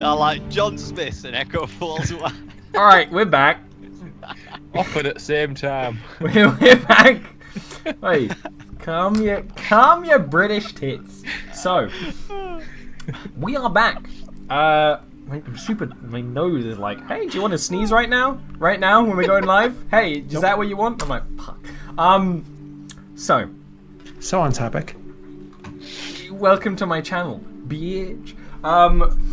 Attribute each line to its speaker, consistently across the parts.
Speaker 1: I like John Smith and Echo Falls.
Speaker 2: Alright, we're back.
Speaker 3: Offered at the same time.
Speaker 2: We're back. Wait, calm your British tits. So, we are back. My nose is like, hey, do you want to sneeze right now? Right now, when we're going live? Hey, is that what you want? I'm like, fuck.
Speaker 4: So on topic.
Speaker 2: Welcome to my channel, bitch.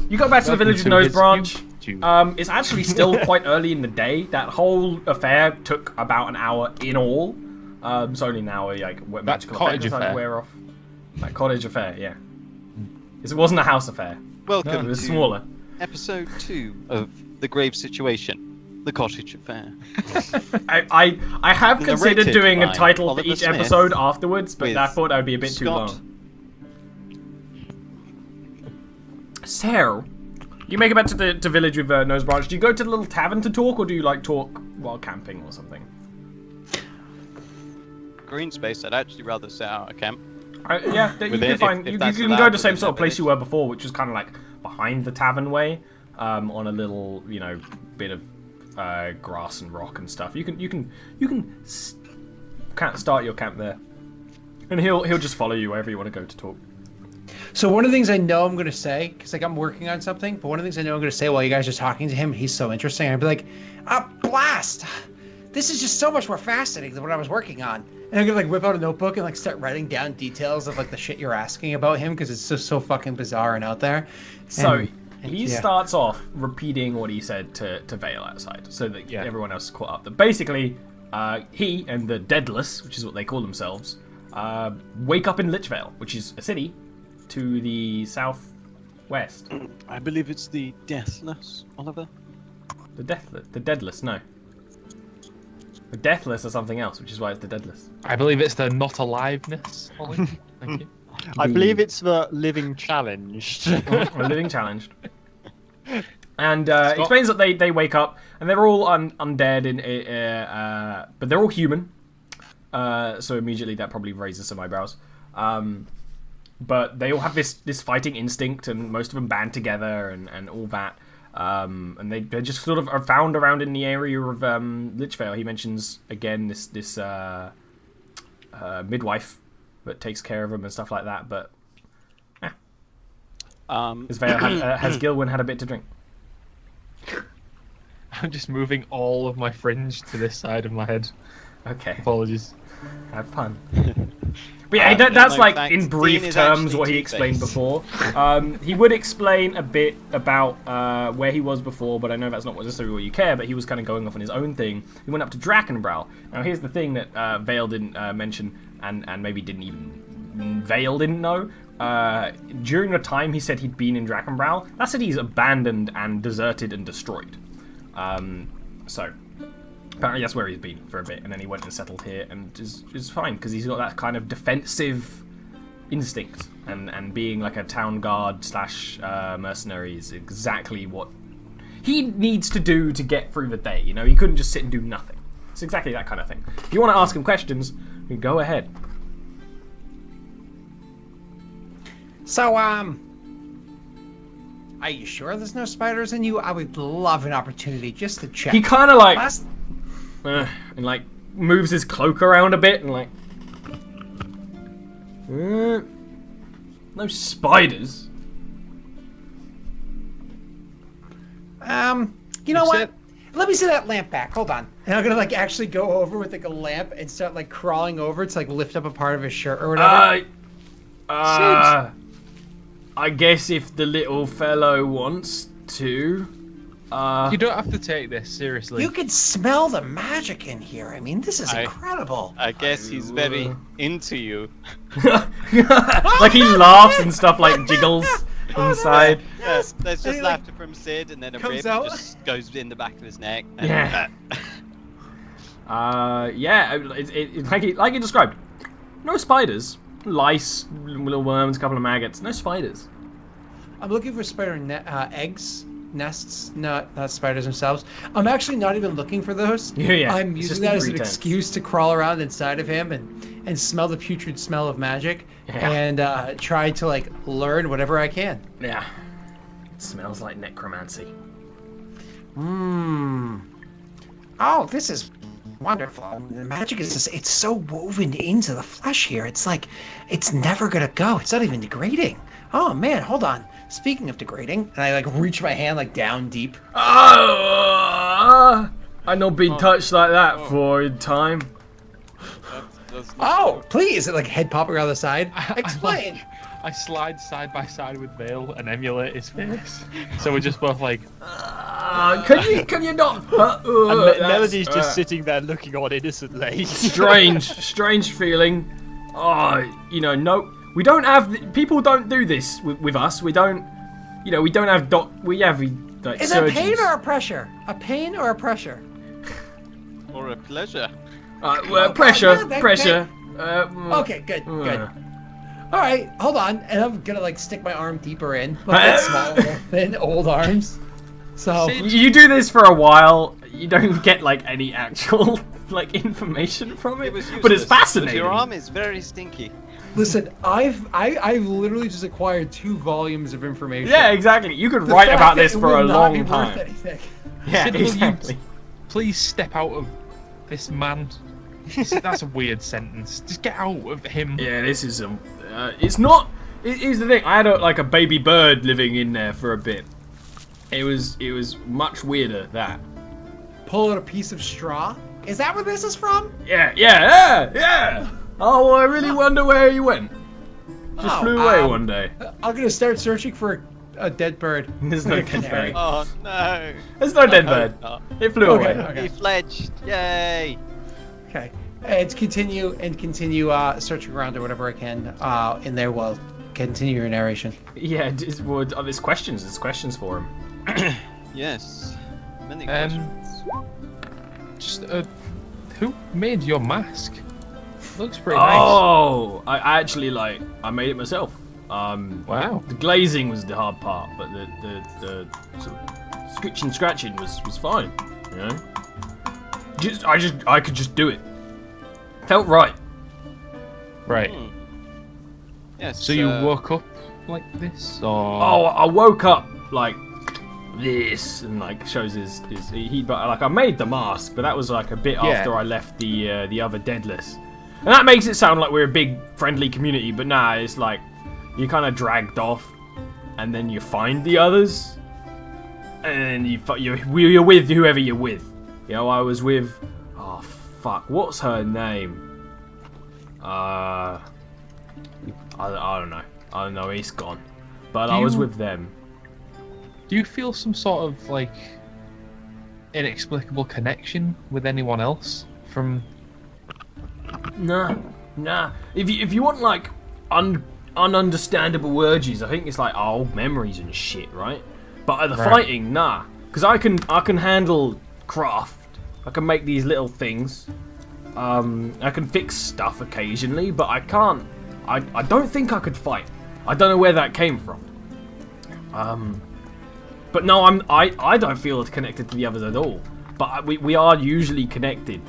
Speaker 2: You go back to the village of Nose Branch. It's actually still quite early in the day. That whole affair took about an hour in all. It's only an hour, like, magical effect decided to wear off. That cottage affair, yeah. It wasn't a house affair.
Speaker 1: Welcome
Speaker 2: it was
Speaker 1: to
Speaker 2: smaller.
Speaker 1: episode 2 of The Grave Situation, The Cottage Affair.
Speaker 2: I have considered doing a title
Speaker 1: Oliver
Speaker 2: for each
Speaker 1: Smith
Speaker 2: episode afterwards, but I thought that would be a bit too
Speaker 1: Scott.
Speaker 2: long. So, you make it back to the village with Nose Branch. Do you go to the little tavern to talk, or do you like talk while camping or something?
Speaker 1: Green space, I'd actually rather set out a camp.
Speaker 2: Yeah, you can find. You can go to the same sort of place you were before, which was kind of like behind the tavern way, on a little, bit of grass and rock and stuff. You can start your camp there, and he'll just follow you wherever you want to go to talk.
Speaker 4: So one of the things I know I'm going to say, because like I'm working on something, but one of the things I know I'm going to say while you guys are talking to him, he's so interesting. I'd be like, blast! This is just so much more fascinating than what I was working on. And I'm going to like whip out a notebook and like start writing down details of like the shit you're asking about him, because it's just so fucking bizarre and out there.
Speaker 2: So he starts off repeating what he said to Vale outside, so that everyone else is caught up. That basically, he and the Deadless, which is what they call themselves, wake up in Lichvale, which is a city to the southwest.
Speaker 1: I believe it's the Deathless, Oliver.
Speaker 2: The Deadless, no. The Deathless are something else, which is why it's the Deadless.
Speaker 3: I believe it's the not aliveness. Ollie. Thank you.
Speaker 5: I believe it's the Living Challenged.
Speaker 2: Living Challenged. And explains that they wake up and they're all undead, but they're all human. So immediately that probably raises some eyebrows. But they all have this fighting instinct, and most of them band together and all that. And they just sort of are found around in the area of Lichvale. He mentions again this midwife that takes care of them and stuff like that. But has Gilwyn had a bit to drink?
Speaker 3: I'm just moving all of my fringe to this side of my head.
Speaker 2: Okay.
Speaker 3: Apologies.
Speaker 2: Have fun. But yeah, that's like
Speaker 1: thanks.
Speaker 2: in brief
Speaker 1: Dean is
Speaker 2: terms what he
Speaker 1: actually
Speaker 2: explained
Speaker 1: two-faced.
Speaker 2: before. He would explain a bit about where he was before, but I know that's not necessarily what you care, but he was kind of going off on his own thing. He went up to Drakenbrow. Now here's the thing that Vale didn't mention, and maybe Vale didn't know. During the time he said he'd been in Drakenbrow, that city's abandoned and deserted and destroyed. So apparently that's where he's been for a bit, and then he went and settled here, and is fine, because he's got that kind of defensive instinct, and being like a town guard / mercenary is exactly what he needs to do to get through the day. He couldn't just sit and do nothing. It's exactly that kind of thing. If you want to ask him questions, you go ahead.
Speaker 4: So, are you sure there's no spiders in you? I would love an opportunity just to check.
Speaker 2: He kind of like, and like moves his cloak around a bit, and like, no spiders.
Speaker 4: You know what? Let me see that lamp back. Hold on. And I'm gonna like actually go over with like a lamp and start like crawling over to like lift up a part of his shirt or whatever.
Speaker 2: I guess if the little fellow wants to.
Speaker 3: You don't have to take this seriously.
Speaker 4: You can smell the magic in here. I mean, this is incredible.
Speaker 1: I guess he's very into you.
Speaker 2: Like he laughs and stuff, like jiggles inside.
Speaker 1: Yes, there's just
Speaker 4: he,
Speaker 1: laughter from Sid, and then a
Speaker 4: comes
Speaker 1: rib
Speaker 4: out.
Speaker 1: just goes in the back of his neck. And
Speaker 2: Yeah. It's like he described. No spiders. Lice, little worms, a couple of maggots. No spiders.
Speaker 4: I'm looking for spider eggs, nests, not spiders themselves. I'm actually not even looking for those.
Speaker 2: Yeah.
Speaker 4: I'm
Speaker 2: It's
Speaker 4: using
Speaker 2: just
Speaker 4: that
Speaker 2: a
Speaker 4: as an
Speaker 2: pretense.
Speaker 4: excuse to crawl around inside of him and smell the putrid smell of magic and try to like learn whatever I can.
Speaker 2: Yeah. It smells like necromancy.
Speaker 4: Oh, this is wonderful. The magic is just—it's so woven into the flesh here. It's like it's never gonna go. It's not even degrading. Oh man, hold on. Speaking of degrading, and I like reach my hand like down deep.
Speaker 2: I not been touched like that for a time.
Speaker 4: Oh, please! It like head popping around the side. Explain.
Speaker 3: I slide side by side with Vale and emulate his face. So we're just both like.
Speaker 2: Can you not?
Speaker 5: And Melody's just sitting there looking on innocently.
Speaker 2: strange feeling. Oh, you know, no, we don't have. People don't do this with us. We don't. You know, we don't have We have like
Speaker 4: Is
Speaker 2: surgeons.
Speaker 4: it a pain or a pressure? A pain or a pressure?
Speaker 1: Or a pleasure.
Speaker 2: Well, pressure.
Speaker 4: Okay, good. All right, hold on, and I'm gonna like stick my arm deeper in, like small, thin, old arms. So
Speaker 2: You do this for a while. You don't get like any actual like information from it, but it's fascinating.
Speaker 1: Your arm is very stinky.
Speaker 4: listen, I've literally just acquired 2 volumes of information.
Speaker 2: Yeah, exactly. You could
Speaker 4: The
Speaker 2: write
Speaker 4: fact
Speaker 2: about
Speaker 4: that
Speaker 2: this
Speaker 4: it
Speaker 2: for
Speaker 4: will
Speaker 2: a
Speaker 4: not be
Speaker 2: long
Speaker 4: worth
Speaker 2: time.
Speaker 4: anything.
Speaker 2: Yeah,
Speaker 3: Sid, will you
Speaker 2: exactly.
Speaker 3: Please step out of this man. That's a weird sentence. Just get out of him.
Speaker 2: Yeah, this is it's not. Here's the thing. I had a baby bird living in there for a bit. It was much weirder that.
Speaker 4: Pull out a piece of straw. Is that where this is from?
Speaker 2: Yeah. Oh, well, I really wonder where he went. Just flew away one day.
Speaker 4: I'm gonna start searching for a dead bird.
Speaker 2: There's no dead bird.
Speaker 1: Oh no.
Speaker 2: There's no dead bird.
Speaker 1: not.
Speaker 2: It flew away.
Speaker 4: Okay.
Speaker 1: He fledged. Yay.
Speaker 4: Okay. And continue searching around or whatever I can in there while continue your narration.
Speaker 2: Yeah, there's questions. There's questions for him.
Speaker 1: Yes. Many questions.
Speaker 3: Just who made your mask? Looks pretty nice.
Speaker 2: Oh, I actually I made it myself.
Speaker 3: Wow.
Speaker 2: The glazing was the hard part, but the sort of scratching was fine. You know, I could just do it. Felt right.
Speaker 3: Right.
Speaker 1: Yes.
Speaker 3: So you woke up like this, or?
Speaker 2: Oh, I woke up like this and shows his but I made the mask, but that was a bit after I left the other deadless. And that makes it sound like we're a big friendly community, but nah, it's you kind of dragged off and then you find the others and then you're with whoever you're with. You know, I was with fuck, what's her name? I don't know, it's gone. But I was with them.
Speaker 3: Do you feel some sort of inexplicable connection with anyone else from?
Speaker 2: Nah. If you want ununderstandable urges, I think it's old memories and shit, right? But the fighting, nah, because I can handle craft. I can make these little things. I can fix stuff occasionally, but I can't. I don't think I could fight. I don't know where that came from. But no, I don't feel connected to the others at all. But we are usually connected.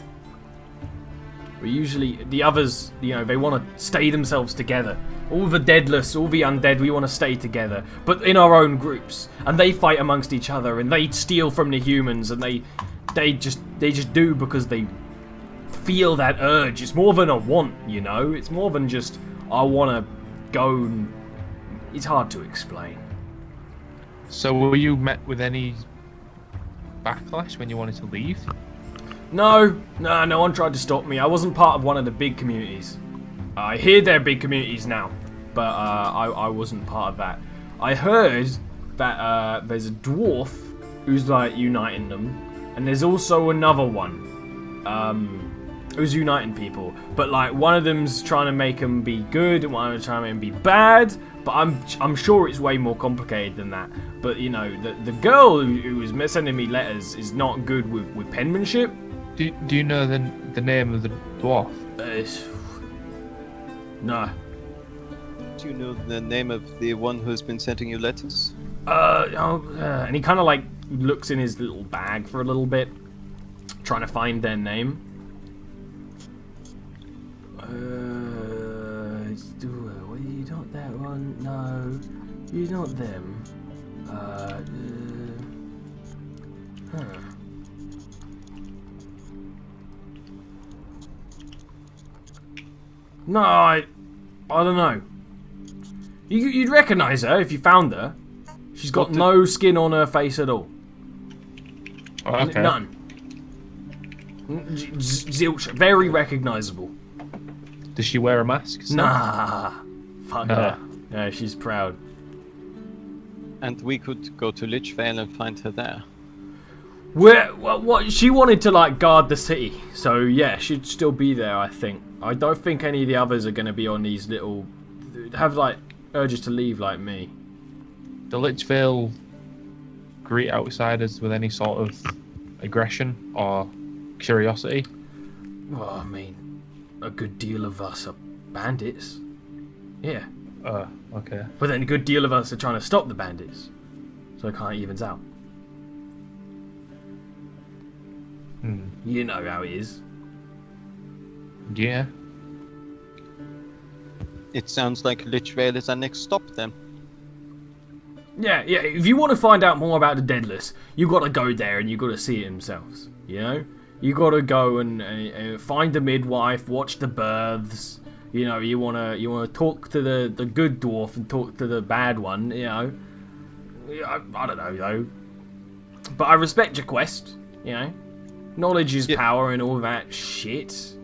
Speaker 2: The others, they want to stay themselves together. All the deadless, all the undead, we want to stay together, but in our own groups. And they fight amongst each other, and they steal from the humans, and they just do because they feel that urge. It's more than a want, It's more than just I want to go. It's hard to explain.
Speaker 3: So were you met with any backlash when you wanted to leave?
Speaker 2: No one tried to stop me. I wasn't part of one of the big communities. I hear they're big communities now, but I wasn't part of that. I heard that there's a dwarf who's uniting them, and there's also another one who's uniting people. But one of them's trying to make them be good, and one of them's trying to make them be bad. But I'm sure it's way more complicated than that. But the girl who was sending me letters is not good with penmanship.
Speaker 3: Do you know the name of the dwarf?
Speaker 2: No.
Speaker 1: Do you know the name of the one who's been sending you letters?
Speaker 2: And he kind of looks in his little bag for a little bit, trying to find their name. You not that one? No, you not them. No, I don't know. You'd recognise her if you found her. She's got no skin on her face at all.
Speaker 3: Oh, okay.
Speaker 2: None. Zilch, very recognisable.
Speaker 3: Does she wear a mask? still?
Speaker 2: Nah, fuck her. Yeah, she's proud.
Speaker 1: And we could go to Lichvale and find her there.
Speaker 2: What? She wanted to like guard the city, so yeah, she'd still be there. I think. I don't think any of the others are going to be on these little, have like urges to leave like me.
Speaker 3: Do Lichvale greet outsiders with any sort of aggression or curiosity?
Speaker 2: Well, I mean, a good deal of us are bandits. Yeah.
Speaker 3: Okay.
Speaker 2: But then a good deal of us are trying to stop the bandits, so it kind of evens out. You know how it is.
Speaker 3: Yeah.
Speaker 1: It sounds like Lichvale is our next stop then.
Speaker 2: Yeah. If you want to find out more about the Deadless, you got to go there and you got to see it themselves. You know, you got to go and find the midwife, watch the births. You know, you wanna talk to the good dwarf and talk to the bad one. You know, I don't know though, but I respect your quest. You know, knowledge is power and all that shit.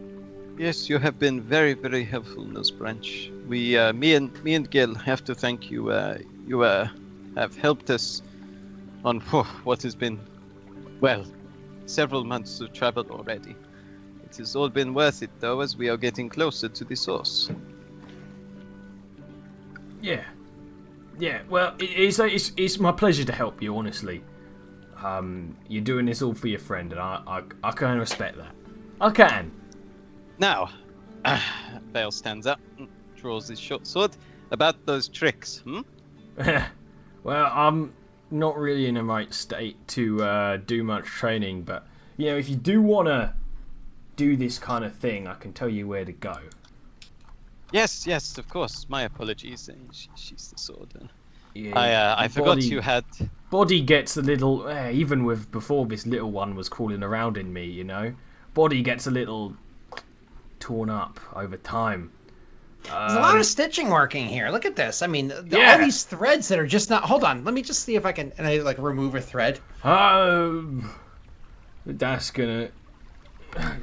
Speaker 1: Yes, you have been very, very helpful in this branch. Me and Gil have to thank you. You have helped us on what has been, well, several months of travel already. It has all been worth it, though, as we are getting closer to the source.
Speaker 2: Yeah. Well, it's my pleasure to help you, honestly. You're doing this all for your friend, and I can respect that. I can.
Speaker 1: Now, Bale stands up and draws his short sword. About those tricks,
Speaker 2: Well, I'm not really in the right state to do much training, but you know, if you do want to do this kind of thing, I can tell you where to go.
Speaker 1: Yes, of course. My apologies. She's the sword.
Speaker 2: Yeah,
Speaker 1: I forgot you had.
Speaker 2: Body gets a little, even with before this little one was crawling around in me, you know, body gets a little torn up over time.
Speaker 4: There's a lot of stitching working here. Look at this. I mean, all these threads that are just not. Hold on. Let me just see if I can. And I like remove a thread.
Speaker 2: That's gonna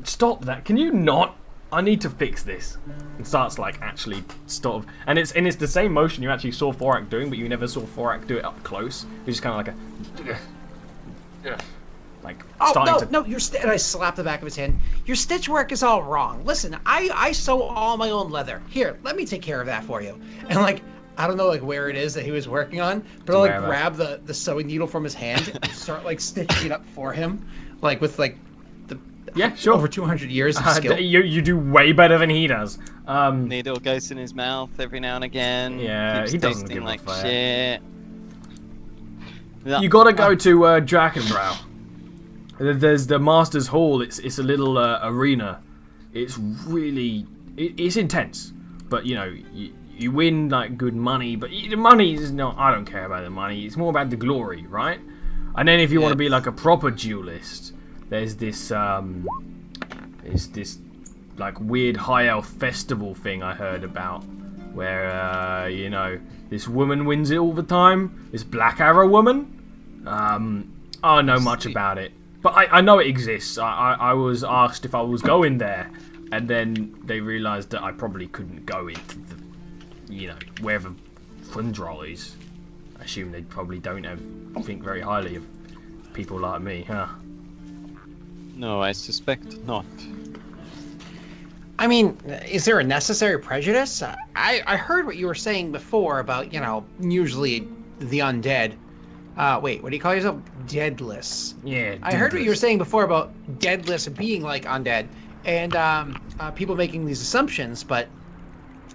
Speaker 2: stop that. Can you not? I need to fix this. It starts like actually sort of, and it's the same motion you actually saw Thorak doing, but you never saw Thorak do it up close. It's just kind of like
Speaker 4: No, your and I slap the back of his hand. Your stitch work is all wrong. Listen, I sew all my own leather. Here, let me take care of that for you. And like, I don't know like where it is that he was working on, but I'll like grab the sewing needle from his hand and start like stitching it up for him, like with like the over 200 years of skill.
Speaker 2: You do way better than he does.
Speaker 1: Needle goes in his mouth every now and again.
Speaker 2: Yeah,
Speaker 1: Keeps
Speaker 2: he doesn't
Speaker 1: tasting
Speaker 2: give
Speaker 1: like
Speaker 2: a fuck.
Speaker 1: shit.
Speaker 2: You gotta go to Drakenbrow. There's the Master's Hall. It's a little arena. It's really it's intense, but you know you win like good money. But the money is not. I don't care about the money. It's more about the glory, right? And then if you want to be like a proper duelist, there's this like weird high elf festival thing I heard about, where you know this woman wins it all the time. This Black Arrow woman. I don't know much about it. But I know it exists. I was asked if I was going there, and then they realised that I probably couldn't go into the, you know, wherever Fundrol is. I assume they probably don't think very highly of people like me, huh?
Speaker 1: No, I suspect not.
Speaker 4: I mean, is there a necessary prejudice? I heard what you were saying before about, you know, usually the undead. Wait, what do you call yourself? Deadless.
Speaker 2: Yeah.
Speaker 4: I heard what you were saying before about deadless being like undead, and people making these assumptions. But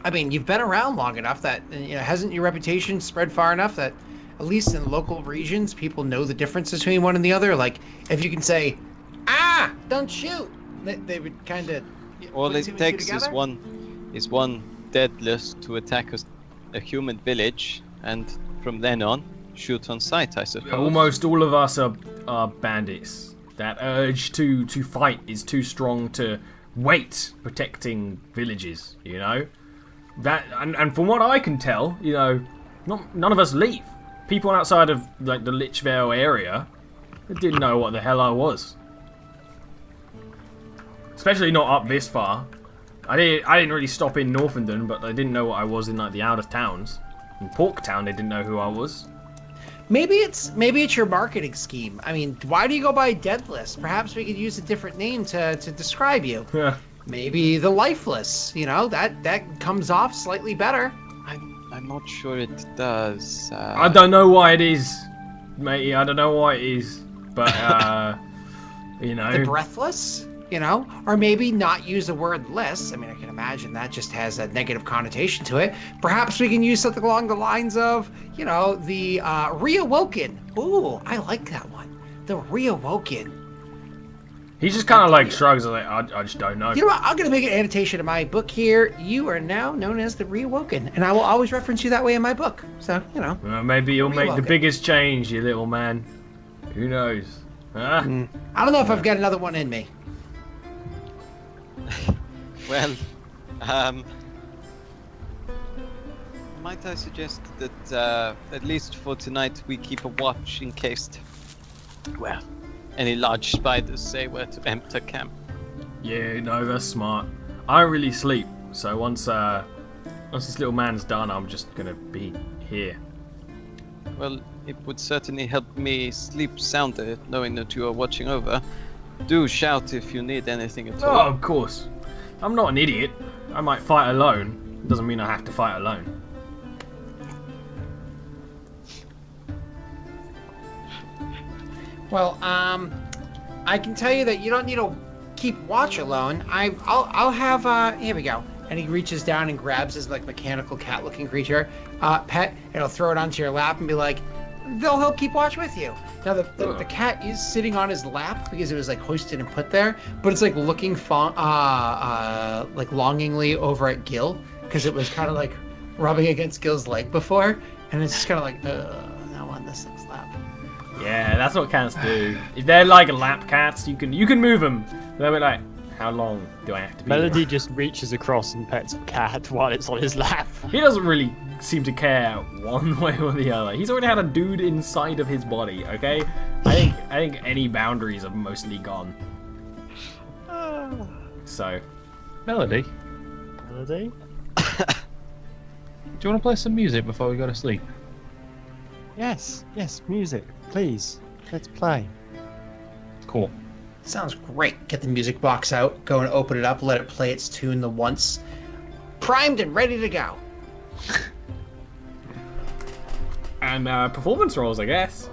Speaker 4: I mean, you've been around long enough that you know, hasn't your reputation spread far enough that, at least in local regions, people know the difference between one and the other. Like, if you can say, don't shoot," they would kind of.
Speaker 1: All it takes is one deadless to attack a human village, and from then on, shoot on sight, I suppose.
Speaker 2: Almost all of us are bandits. That urge to fight is too strong to wait protecting villages, you know? That and from what I can tell, you know, none of us leave. People outside of like the Lichvale area didn't know what the hell I was. Especially not up this far. I didn't really stop in Northenden, but they didn't know what I was in like the outer towns. In Porktown, they didn't know who I was.
Speaker 4: Maybe it's your marketing scheme. I mean, why do you go by Deadless? Perhaps we could use a different name to describe you.
Speaker 2: Yeah.
Speaker 4: Maybe the Lifeless. You know, that comes off slightly better.
Speaker 1: I'm not sure it does.
Speaker 2: I don't know why it is, matey. I don't know why it is, but you know.
Speaker 4: The Breathless. You know, or maybe not use the word less. I mean, I can imagine that just has a negative connotation to it. Perhaps we can use something along the lines of, you know, the Reawoken. Ooh, I like that one. The Reawoken.
Speaker 2: He just kind of like shrugs like, I just don't know.
Speaker 4: You know what? I'm going to make an annotation in my book here. You are now known as the Reawoken, and I will always reference you that way in my book. So, you know.
Speaker 2: Well, maybe you'll make the biggest change, you little man. Who knows? Huh?
Speaker 4: I don't know if I've got another one in me.
Speaker 1: Well, might I suggest that at least for tonight we keep a watch in case, well, any large spiders say where to enter camp.
Speaker 2: Yeah, no, that's smart. I don't really sleep, so once this little man's done, I'm just gonna be here.
Speaker 1: Well, it would certainly help me sleep sounder knowing that you are watching over. Do shout if you need anything at all.
Speaker 2: Oh, of course. I'm not an idiot. I might fight alone. It doesn't mean I have to fight alone.
Speaker 4: Well, I can tell you that you don't need to keep watch alone. I'll have here we go. And he reaches down and grabs his like mechanical cat-looking creature, pet, and he'll throw it onto your lap and be like, they'll help keep watch with you. Now the cat is sitting on his lap because it was like hoisted and put there, but it's like looking like longingly over at Gil because it was kind of like rubbing against Gil's leg before, and it's just kind of like now on this thing's lap.
Speaker 2: Yeah, that's what cats do. If they're like lap cats, you can move them. They'll be like, how long do I have to be
Speaker 5: Melody
Speaker 2: here?
Speaker 5: just reaches across and pets the cat while it's on his lap.
Speaker 2: He doesn't really seem to care one way or the other. He's already had a dude inside of his body, okay? I think any boundaries are mostly gone. So,
Speaker 3: Melody,
Speaker 5: Melody?
Speaker 3: do you want to play some music before we go to sleep?
Speaker 5: Yes, music, please. Let's play.
Speaker 3: Cool.
Speaker 4: Sounds great. Get the music box out, go and open it up, let it play its tune the once. Primed and ready to go.
Speaker 2: and performance rolls, I guess.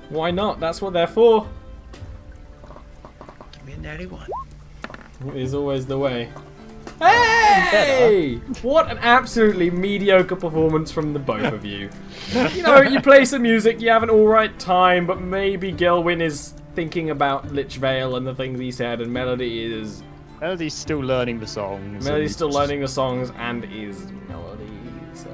Speaker 2: Why not? That's what they're for.
Speaker 4: Give me a natty one.
Speaker 2: Is always the way. Hey! What an absolutely mediocre performance from the both of you. You know, you play some music, you have an alright time, but maybe Gelwyn is thinking about Lichvale and the things he said, and Melody's
Speaker 5: still learning the songs.
Speaker 2: Melody's still learning the songs, and is Melody. So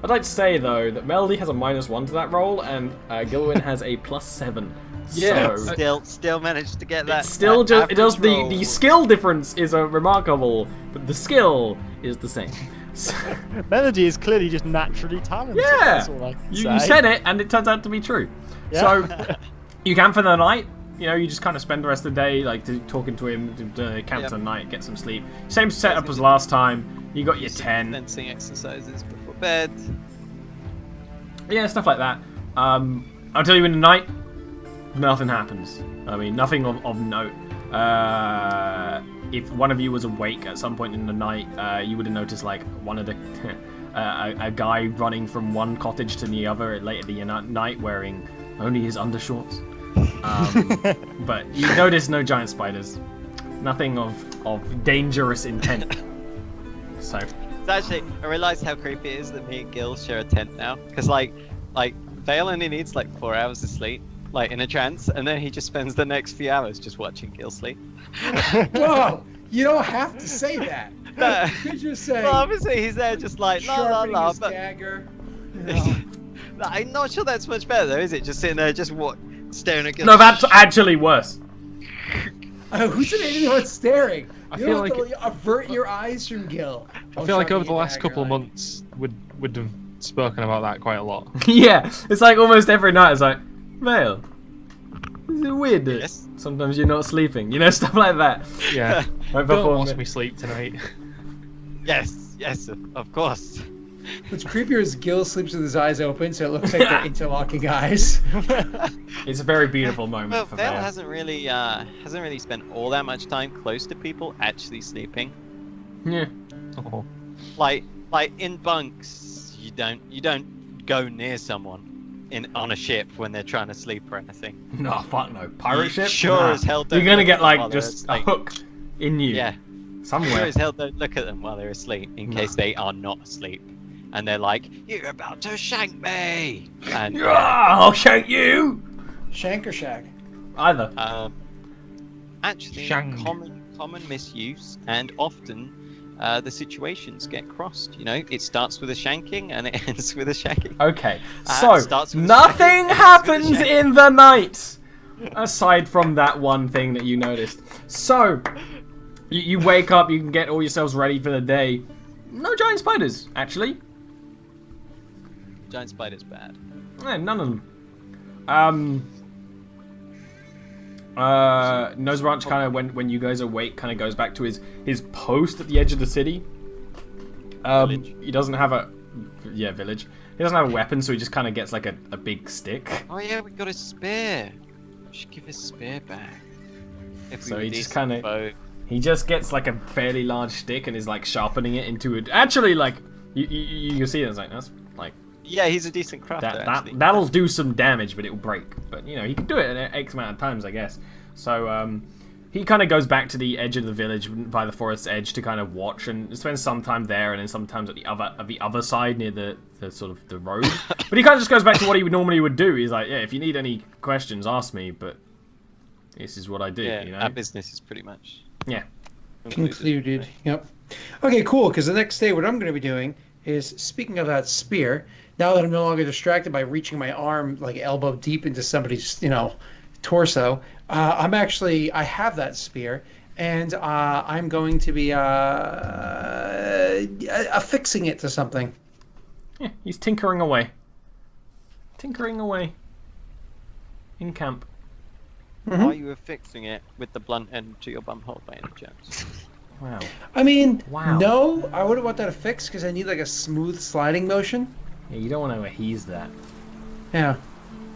Speaker 2: I'd like to say though that Melody has a -1 to that roll, and Gelwyn has a +7.
Speaker 1: Yeah,
Speaker 2: So
Speaker 1: still managed to get that.
Speaker 2: still
Speaker 1: that
Speaker 2: just it does
Speaker 1: average
Speaker 2: the
Speaker 1: roll.
Speaker 2: skill difference is remarkable, but the skill is the same. So,
Speaker 5: Melody is clearly just naturally talented.
Speaker 2: yeah,
Speaker 5: That's all I can say.
Speaker 2: you said it, and it turns out to be true.
Speaker 5: Yeah.
Speaker 2: So you camp for the night. You know, you just kind of spend the rest of the day like talking to him, camp for the night, get some sleep. Same setup as last time. You got your 10.
Speaker 1: Fencing exercises before bed.
Speaker 2: Yeah, stuff like that. I'll tell you in the night, nothing happens. I mean, nothing of note. If one of you was awake at some point in the night, you would have noticed like one of the a guy running from one cottage to the other late at the night wearing only his undershorts. But you notice no giant spiders. Nothing of dangerous intent. So
Speaker 1: It's actually, I realised how creepy it is that me and Gil share a tent now. Because like Vale only needs like 4 hours of sleep, like in a trance, and then he just spends the next few hours just watching Gil sleep.
Speaker 4: Whoa! You don't have to say that.
Speaker 1: No.
Speaker 4: You could just say.
Speaker 1: Well, obviously he's there just like la la
Speaker 4: sharpening
Speaker 1: la,
Speaker 4: his
Speaker 1: but
Speaker 4: dagger. You know.
Speaker 1: I'm not sure that's much better, though, is it? Just sitting there, just staring at Gil.
Speaker 2: No, that's actually worse.
Speaker 4: Who said anything about staring?
Speaker 3: I
Speaker 4: You
Speaker 3: feel
Speaker 4: don't have
Speaker 3: like
Speaker 4: to avert your eyes from Gil.
Speaker 3: I feel like over the last couple of months, would have spoken about that quite a lot.
Speaker 2: Yeah, it's like almost every night. It's like, Vale, is it weird that
Speaker 1: Yes.
Speaker 2: sometimes you're not sleeping? You know, stuff like that.
Speaker 3: Yeah.
Speaker 2: Right
Speaker 3: Don't
Speaker 2: before
Speaker 3: watch me sleep tonight.
Speaker 1: Yes, of course.
Speaker 4: What's creepier is Gil sleeps with his eyes open, so it looks like they're interlocking eyes.
Speaker 2: It's a very beautiful moment
Speaker 1: Well,
Speaker 2: for
Speaker 1: Vale
Speaker 2: Vale.
Speaker 1: hasn't really spent all that much time close to people actually sleeping.
Speaker 2: Yeah.
Speaker 3: Oh.
Speaker 1: Like in bunks, you don't go near someone on a ship when they're trying to sleep or anything.
Speaker 2: No, fuck no. Pirate
Speaker 1: You
Speaker 2: ship?
Speaker 1: sure
Speaker 2: Nah.
Speaker 1: as hell don't
Speaker 2: You're gonna
Speaker 1: look
Speaker 2: get
Speaker 1: at them while
Speaker 2: like
Speaker 1: they're
Speaker 2: just a
Speaker 1: asleep.
Speaker 2: hook in you.
Speaker 1: Yeah. Sure
Speaker 2: Somewhere.
Speaker 1: as hell don't look at them while they're asleep in case they are not asleep. And they're like, "You're about to shank me!" And
Speaker 2: Yeah, I'll shank you!
Speaker 4: Shank or shag?
Speaker 2: Either.
Speaker 1: actually,
Speaker 3: Shang.
Speaker 1: common misuse, and often the situations get crossed. You know, it starts with a shanking and it ends with a shagging.
Speaker 2: Okay,
Speaker 1: Starts
Speaker 2: so
Speaker 1: with a
Speaker 2: nothing
Speaker 1: shag, ends with a
Speaker 2: happens
Speaker 1: shag.
Speaker 2: in the night aside from that one thing that you noticed. So you wake up, you can get all yourselves ready for the day. No giant spiders, actually.
Speaker 1: Giant spider's bad.
Speaker 2: None of them. Nose Branch kind of when you guys awake kind of goes back to his post at the edge of the city.
Speaker 1: Village.
Speaker 2: He doesn't have a village. He doesn't have a weapon, so he just kind of gets like a big stick.
Speaker 1: Oh yeah, we got a spear. We should give his spear back. If
Speaker 2: So
Speaker 1: we
Speaker 2: he
Speaker 1: were
Speaker 2: just
Speaker 1: decent
Speaker 2: kinda-
Speaker 1: bow.
Speaker 2: He just gets like a fairly large stick and is like sharpening it into it. Actually, like you see it, it's like that's like
Speaker 1: Yeah, he's a decent crafter. actually.
Speaker 2: that'll do some damage, but it'll break. But you know he can do it in X amount of times, I guess. So he kind of goes back to the edge of the village by the forest's edge to kind of watch and spends some time there, and then sometimes at the other side near the sort of the road. But he kind of just goes back to what he normally would do. He's like, yeah, if you need any questions, ask me. But this is what I do.
Speaker 1: Yeah,
Speaker 2: you know.
Speaker 1: our business is pretty much
Speaker 2: Yeah.
Speaker 4: Concluded. Yep. Okay, cool. Because the next day, what I'm going to be doing is, speaking of that spear, now that I'm no longer distracted by reaching my arm like elbow deep into somebody's, torso, I have that spear, and I'm going to be affixing it to something.
Speaker 2: Yeah, he's tinkering away. In camp.
Speaker 1: Are you affixing it with the blunt end to your bum hole by any chance?
Speaker 2: Wow.
Speaker 4: I mean,
Speaker 2: Wow.
Speaker 4: no, I wouldn't want that affixed because I need like a smooth sliding motion.
Speaker 2: Yeah, you don't want to adhese that.
Speaker 4: Yeah.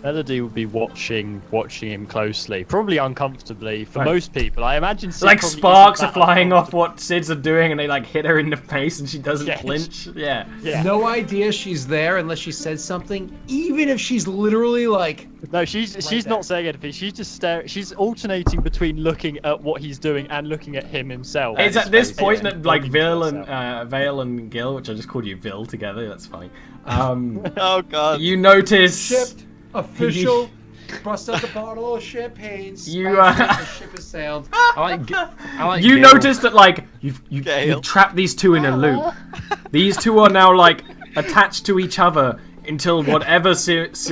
Speaker 5: Melody would be watching him closely, probably uncomfortably for
Speaker 2: Right.
Speaker 5: most people. I imagine Sid
Speaker 2: Like
Speaker 5: probably
Speaker 2: sparks
Speaker 5: isn't
Speaker 2: are
Speaker 5: that
Speaker 2: flying off
Speaker 5: uncomfortable.
Speaker 2: what Sid's are doing, and they like hit her in the face, and she doesn't
Speaker 5: Yes.
Speaker 2: flinch. Yeah.
Speaker 5: Yeah.
Speaker 4: No idea she's there unless she says something, even if she's literally like.
Speaker 5: No, she's
Speaker 4: there.
Speaker 5: not saying anything. She's just staring. She's alternating between looking at what he's doing and looking at him himself.
Speaker 2: It's at this point
Speaker 5: Yeah.
Speaker 2: that like
Speaker 5: Talking to herself.
Speaker 2: Vale and Gil, which I just called you Vil together. That's funny.
Speaker 1: Oh god.
Speaker 2: You notice
Speaker 4: Shipped, official, bust out the bottle of champagne.
Speaker 2: You,
Speaker 4: the ship has sailed.
Speaker 3: I like
Speaker 2: you
Speaker 3: Gale.
Speaker 2: notice that like you've
Speaker 1: Gale.
Speaker 2: trapped these two in a loop. These two are now like attached to each other until whatever Sid is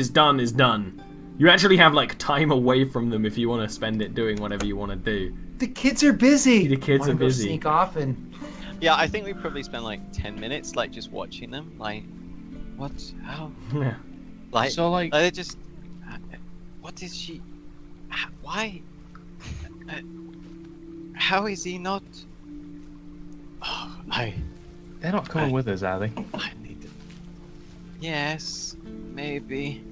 Speaker 2: done. You actually have like time away from them if you want to spend it doing whatever you want to do.
Speaker 4: The kids are busy.
Speaker 2: The kids
Speaker 4: Wanna
Speaker 2: are
Speaker 4: go
Speaker 2: busy.
Speaker 4: Sneak off and.
Speaker 1: Yeah, I think we probably spent like 10 minutes like just watching them. Like, what? How?
Speaker 2: Yeah.
Speaker 1: Like,
Speaker 3: So, like-
Speaker 1: they just. What is she? Why? How is he not? Oh,
Speaker 3: They're not coming with us, are they?
Speaker 1: I need to. Yes, maybe.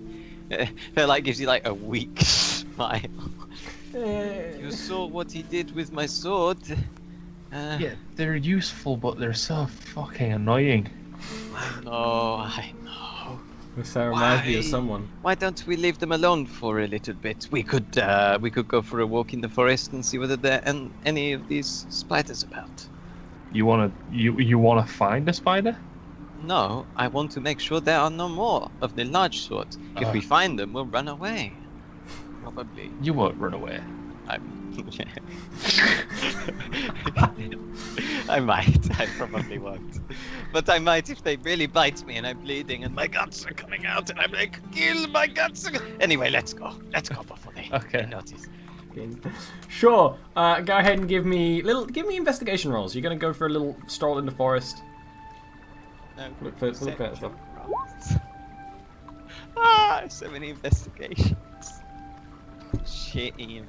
Speaker 1: That like gives you like a weak smile. You saw what he did with my sword.
Speaker 3: Yeah, they're useful, but they're so fucking annoying.
Speaker 1: I know.
Speaker 2: This reminds me of
Speaker 1: Why?
Speaker 2: someone.
Speaker 1: Why don't we leave them alone for a little bit? We could go for a walk in the forest and see whether there are any of these spiders about.
Speaker 3: You wanna find a spider?
Speaker 1: No, I want to make sure there are no more of the large sort. If we find them, we'll run away. Probably.
Speaker 3: You won't run away.
Speaker 1: I might. I probably won't. But I might if they really bite me and I'm bleeding and my guts are coming out and I'm like, kill my guts. Anyway, let's go. Let's go before they notice.
Speaker 2: Sure. Go ahead and give me investigation rolls. You're gonna go for a little stroll in the forest.
Speaker 1: No,
Speaker 2: Look for stuff.
Speaker 1: So many investigations. Shitty.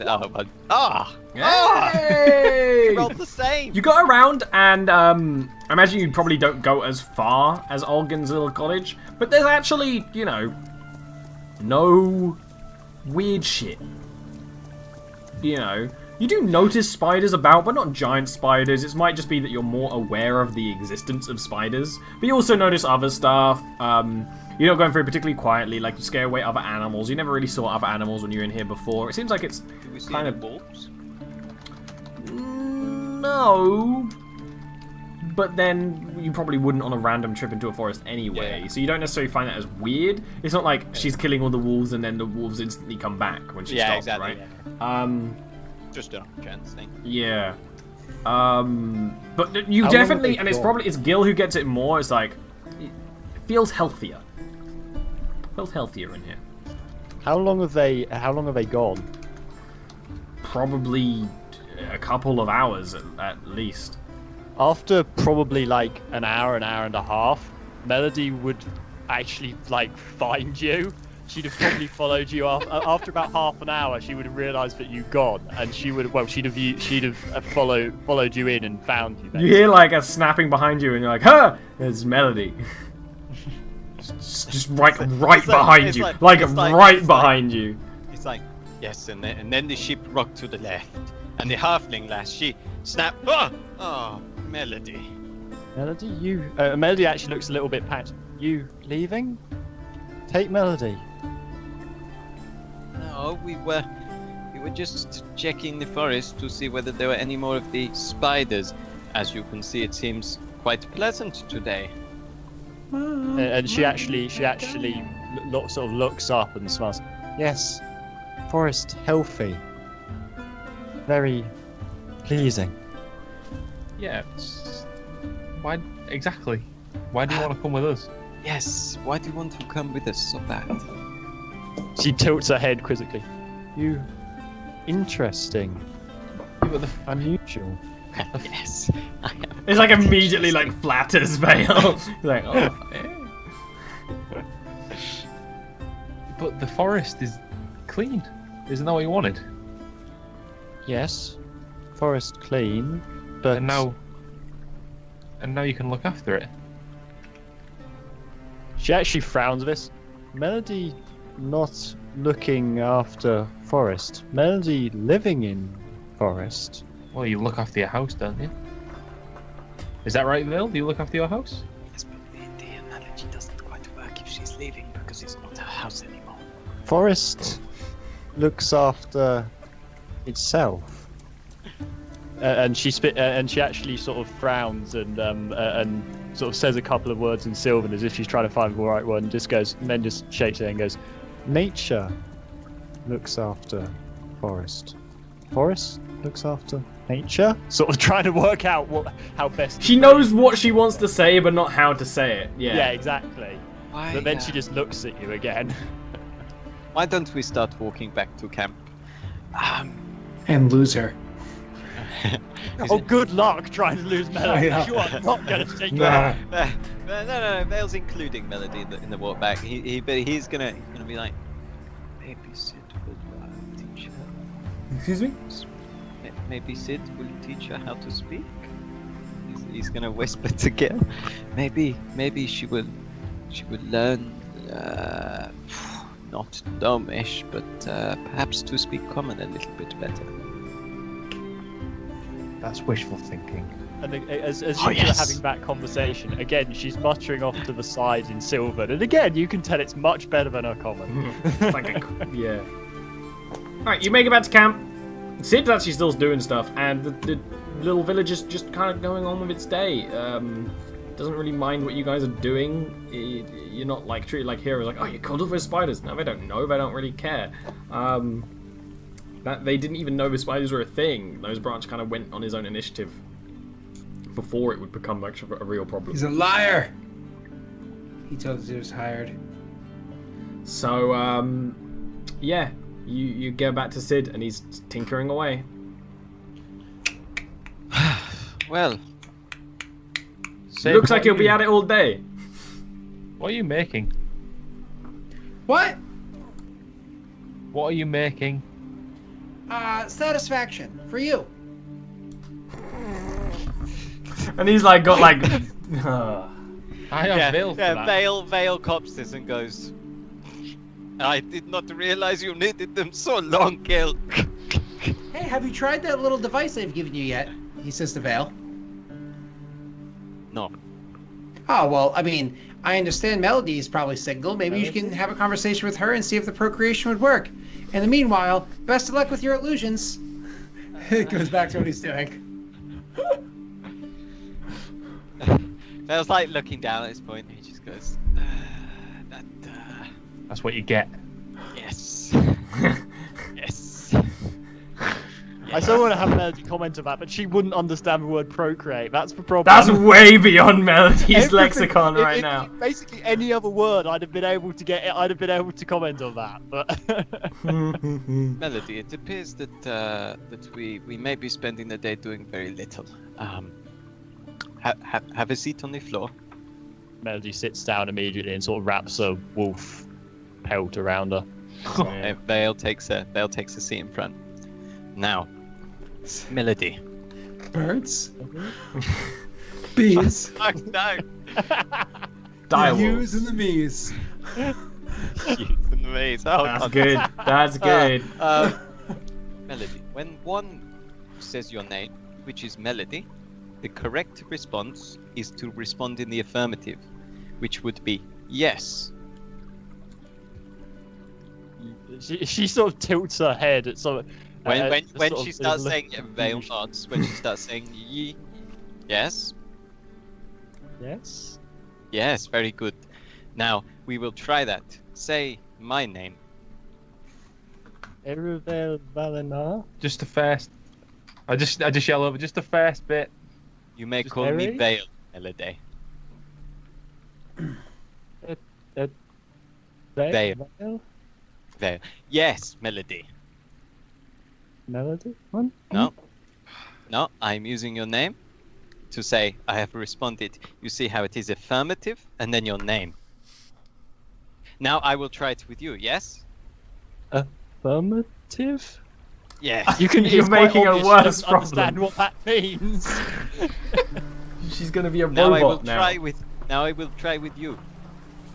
Speaker 2: Hey!
Speaker 1: You rolled the same.
Speaker 2: You go around, and I imagine you probably don't go as far as Olgin's little cottage, but there's actually, no weird shit. You do notice spiders about, but not giant spiders. It might just be that you're more aware of the existence of spiders. But you also notice other stuff. You're not going through particularly quietly, like you scare away other animals. You never really saw other animals when you were in here before. It seems like it's
Speaker 1: Do we see
Speaker 2: kind
Speaker 1: any
Speaker 2: of...
Speaker 1: wolves?
Speaker 2: No. But then you probably wouldn't on a random trip into a forest anyway.
Speaker 1: Yeah.
Speaker 2: So you don't necessarily find that as weird. It's not like she's killing all the wolves and then the wolves instantly come back when she stops,
Speaker 1: exactly,
Speaker 2: right?
Speaker 1: Yeah. Just a chance thing.
Speaker 2: Yeah. But you
Speaker 5: How long
Speaker 2: definitely,
Speaker 5: have
Speaker 2: and
Speaker 5: they
Speaker 2: it's
Speaker 5: gone?
Speaker 2: probably, it's Gil who gets it more. It's like, it feels healthier. Feels healthier in here.
Speaker 5: How long have they gone?
Speaker 2: Probably a couple of hours at least.
Speaker 5: After probably like an hour and a half, Melody would actually find you. She'd have probably followed you after about half an hour. She would have realised that you'd gone, and she'd have followed you in and found you.
Speaker 2: You hear like a snapping behind you, and you're like, "Huh!" There's Melody. just right behind you, behind you.
Speaker 1: It's like, yes, and then the ship rocked to the left, and the halfling lass, she snapped. Oh, Melody.
Speaker 5: Melody, Melody actually looks a little bit panicked. You leaving? Take Melody.
Speaker 1: No, we were just checking the forest to see whether there were any more of the spiders. As you can see, it seems quite pleasant today.
Speaker 5: And she actually sort of looks up and smiles. Yes, forest healthy. Very pleasing.
Speaker 3: Yeah. Why exactly? Why do you want to come with us?
Speaker 1: Yes, why do you want to come with us so bad?
Speaker 5: She tilts her head quizzically. You, interesting.
Speaker 3: You were the
Speaker 5: Unusual.
Speaker 1: Yes, I am.
Speaker 2: It's like immediately like flatters Vale. Like, oh.
Speaker 3: But the forest is clean. Isn't that what you wanted?
Speaker 5: Yes, forest clean, but
Speaker 3: And now you can look after it.
Speaker 5: she actually frowns at this. Melody not looking after forest. Melody living in forest.
Speaker 3: Well, you look after your house, don't you? Is that right, Vil? Do you look after your house?
Speaker 1: Yes, but the analogy doesn't quite work if she's leaving because it's not her house anymore.
Speaker 5: Forest looks after itself. And she actually sort of frowns and sort of says a couple of words in Sylvan as if she's trying to find the right one. And then just shakes her head and goes, "Nature looks after forest. Forest looks after nature." Sort of trying to work out how best.
Speaker 2: She knows what she wants to say, but not how to say it. Yeah.
Speaker 5: Yeah, exactly.
Speaker 1: Why,
Speaker 5: But then she just looks at you again.
Speaker 1: Why don't we start walking back to camp?
Speaker 4: And lose her.
Speaker 5: Oh, good luck trying to lose Melody.
Speaker 4: I know.
Speaker 5: You are not going to take
Speaker 4: Nah.
Speaker 5: her.
Speaker 1: No. Vale's including Melody in the walk back. He's gonna be like, maybe Sid will teach her.
Speaker 2: Excuse me?
Speaker 1: Maybe Sid will teach her how to speak. He's gonna whisper to Gil. Maybe she will learn not Gnomish, but perhaps to speak Common a little bit better.
Speaker 4: That's wishful thinking.
Speaker 5: And as you two are having that conversation, again, she's muttering off to the side in Sylvan. And again, you can tell it's much better than her common.
Speaker 2: It's like yeah. Alright, you make it back to camp. Sid's actually still doing stuff, and the little village is just kind of going on with its day. Doesn't really mind what you guys are doing. You're not like treated like heroes, like, oh, you killed all those spiders. No, they don't know, they don't really care. That they didn't even know the spiders were a thing. Nose Branch kind of went on his own initiative before it would become like a real problem.
Speaker 4: He's a liar. He told us he was hired.
Speaker 2: So, yeah, you go back to Sid, and he's tinkering away.
Speaker 1: Well,
Speaker 3: Sid,
Speaker 2: Looks like
Speaker 3: what
Speaker 2: he'll
Speaker 3: are
Speaker 2: be
Speaker 3: you-
Speaker 2: at it all day.
Speaker 3: What are you making?
Speaker 4: What?
Speaker 3: What are you making?
Speaker 4: Satisfaction for you.
Speaker 2: And he's like, got like...
Speaker 3: I have Bill for that.
Speaker 1: Vale cops this and goes, I did not realize you needed them so long, Gil.
Speaker 4: Hey, have you tried that little device I've given you yet? He says to Vale.
Speaker 1: No.
Speaker 4: Oh, well, I mean, I understand Melody is probably single. Maybe you can have a conversation with her and see if the procreation would work. In the meanwhile, best of luck with your illusions. It goes back to what he's doing.
Speaker 1: Vale's like looking down at this point, and he just goes,
Speaker 3: That's what you get.
Speaker 1: yes. Yes.
Speaker 5: I still want to have Melody comment on that, but she wouldn't understand the word procreate. That's the problem.
Speaker 2: That's way beyond Melody's
Speaker 5: Everything-
Speaker 2: lexicon right
Speaker 5: if
Speaker 2: now.
Speaker 5: Basically, any other word, I'd have been able to get. I'd have been able to comment on that. But
Speaker 1: Melody, it appears that we may be spending the day doing very little. Have a seat on the floor.
Speaker 5: Melody sits down immediately and sort of wraps a wolf pelt around her.
Speaker 1: Vale takes a seat in front. Now, Melody.
Speaker 4: Birds. Bees.
Speaker 1: Fuck no.
Speaker 2: Direwolves.
Speaker 4: Yous and the me's.
Speaker 1: Youth and the maze. Oh,
Speaker 2: That's
Speaker 1: God.
Speaker 2: good. That's good.
Speaker 1: Melody. When one says your name, which is Melody, the correct response is to respond in the affirmative, which would be yes.
Speaker 5: She sort of tilts her head at some.
Speaker 1: When
Speaker 5: sort
Speaker 1: she
Speaker 5: of
Speaker 1: starts
Speaker 5: look-
Speaker 1: saying Vale nods, when she starts saying ye, yes,
Speaker 5: Yes.
Speaker 1: yes, very good. Now we will try that. Say my name.
Speaker 5: Erivel Valenar.
Speaker 3: Just the first. I just yell over just the first bit.
Speaker 1: You may
Speaker 5: Just
Speaker 1: call me
Speaker 5: Harry?
Speaker 1: Vale, Melody. Vale. Vale. Yes, Melody.
Speaker 5: Melody. One.
Speaker 1: No, no, I'm using your name to say I have responded. You see how it is affirmative and then your name. Now I will try it with you. Yes.
Speaker 5: Affirmative.
Speaker 1: Yes.
Speaker 5: You can.
Speaker 2: You're
Speaker 5: it's quite
Speaker 2: making a
Speaker 5: obvious she
Speaker 2: worse
Speaker 5: doesn't
Speaker 2: problem.
Speaker 5: Understand what that means.
Speaker 2: She's gonna be a
Speaker 1: Now I will
Speaker 2: robot now.
Speaker 1: try with you.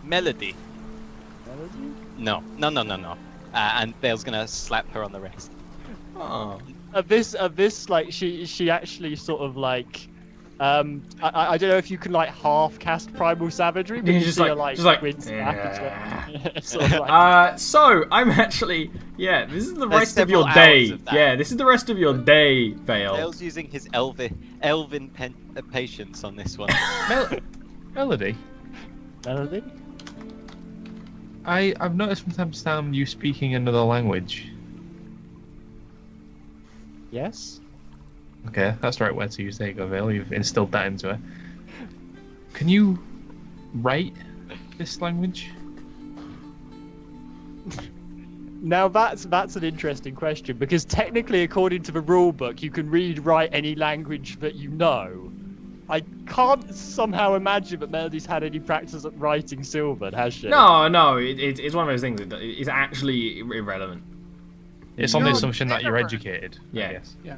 Speaker 1: Melody.
Speaker 5: Melody.
Speaker 1: No. And Vale's gonna slap her on the wrist.
Speaker 2: Oh.
Speaker 5: At this, like she actually sort of like, I don't know if you can like half cast primal savagery, but
Speaker 2: Yeah,
Speaker 5: you
Speaker 2: just
Speaker 5: see her
Speaker 2: like-
Speaker 5: like
Speaker 2: just like,
Speaker 5: wince back as
Speaker 2: yeah.
Speaker 5: well. Sort of like,
Speaker 2: So I'm actually, yeah. This is the
Speaker 1: There's
Speaker 2: rest of your
Speaker 1: several
Speaker 2: day.
Speaker 1: hours of that.
Speaker 2: Yeah, this is the rest of your day, Vale.
Speaker 1: Vale's using his elven patience on this one.
Speaker 3: Melody.
Speaker 5: Melody.
Speaker 3: I've noticed from time to time you speaking another language.
Speaker 5: Yes.
Speaker 3: Okay, that's the right word to use. There you go, Vale. You've instilled that into her. Can you write this language?
Speaker 5: Now that's an interesting question because technically, according to the rule book, you can read write any language that you know. I can't somehow imagine that Melody's had any practice at writing Sylvan, has she?
Speaker 2: No, it's one of those things that is actually irrelevant.
Speaker 3: It's on the
Speaker 4: No,
Speaker 3: assumption that you're
Speaker 4: never.
Speaker 3: educated.
Speaker 2: Yeah.
Speaker 3: I guess.
Speaker 4: Yeah.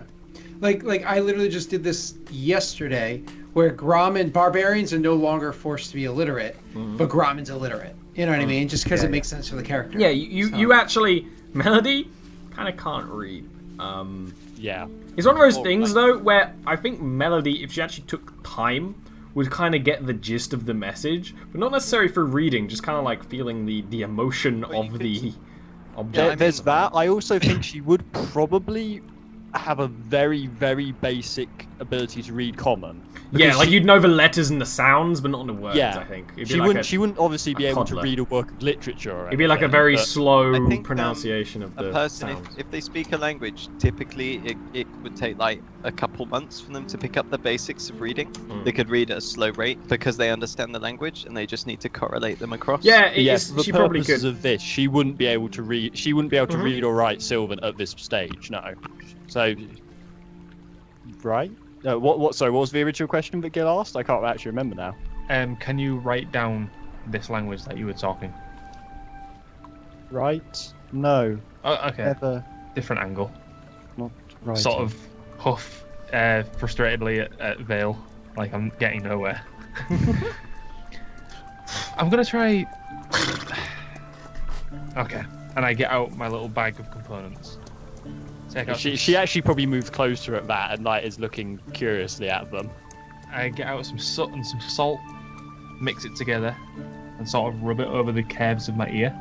Speaker 4: Like I literally just did this yesterday where Grommen barbarians are no longer forced to be illiterate, but Grommen's illiterate. You know what I mean? Just because it makes sense for the character.
Speaker 2: Yeah, you actually Melody kind of can't read.
Speaker 5: Yeah.
Speaker 2: It's one of those
Speaker 1: Or,
Speaker 2: things
Speaker 1: like-
Speaker 2: though where I think Melody, if she actually took time, would kind of get the gist of the message, but not necessarily for reading, just kind of like feeling the emotion
Speaker 1: Well, you
Speaker 2: of
Speaker 1: could-
Speaker 2: the
Speaker 1: Yeah, I
Speaker 2: object.
Speaker 1: mean-
Speaker 5: There's that. I also think she would probably have a very, very basic ability to read Common.
Speaker 2: Yeah,
Speaker 5: Because
Speaker 2: like you'd know the letters and the sounds, but not the words.
Speaker 5: Yeah.
Speaker 2: I think it'd be
Speaker 5: She
Speaker 2: like
Speaker 5: wouldn't. She wouldn't obviously be able
Speaker 2: toddler.
Speaker 5: to read a work of literature. Or
Speaker 2: It'd be like a
Speaker 5: anything,
Speaker 2: very
Speaker 5: but-
Speaker 2: slow
Speaker 1: I think,
Speaker 2: pronunciation of the
Speaker 1: A person,
Speaker 2: sounds.
Speaker 1: if they speak a language, typically it would take like a couple months for them to pick up the basics of reading. They could read at a slow rate because they understand the language and they just need to correlate them across.
Speaker 2: Yeah,
Speaker 5: Yes, for the
Speaker 2: she probably
Speaker 5: purposes
Speaker 2: could.
Speaker 5: of this, she wouldn't be able to read. She wouldn't be able to read or write Sylvan at this stage. No. So, right? Sorry, what was the original question that Gil asked? I can't actually remember now.
Speaker 3: Can you write down this language that you were talking?
Speaker 5: Right? No.
Speaker 3: Oh, okay.
Speaker 5: Never.
Speaker 3: Different angle.
Speaker 5: Not right.
Speaker 3: Sort of huff frustratedly at Vale, like I'm getting nowhere. I'm gonna try. Okay, and I get out my little bag of components. Take out
Speaker 5: She actually probably moves closer at that and like is looking curiously at them.
Speaker 3: I get out some soot and some salt, mix it together, and sort of rub it over the curves of my ear,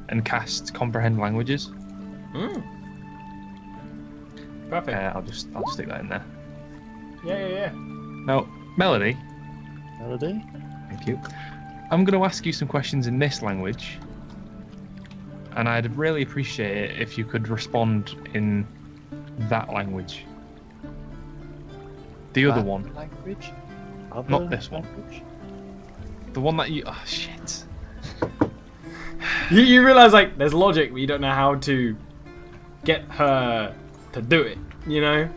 Speaker 3: and cast comprehend languages.
Speaker 2: Perfect.
Speaker 3: I'll stick that in there.
Speaker 2: Yeah.
Speaker 3: Now, Melody,
Speaker 5: Melody?
Speaker 3: thank you. I'm going to ask you some questions in this language, and I'd really appreciate it if you could respond in that language. The other one,
Speaker 5: Language?
Speaker 3: Not this one.
Speaker 5: Language?
Speaker 3: the one that you. Oh shit!
Speaker 2: You realize like there's logic, but you don't know how to get her to do it. You know?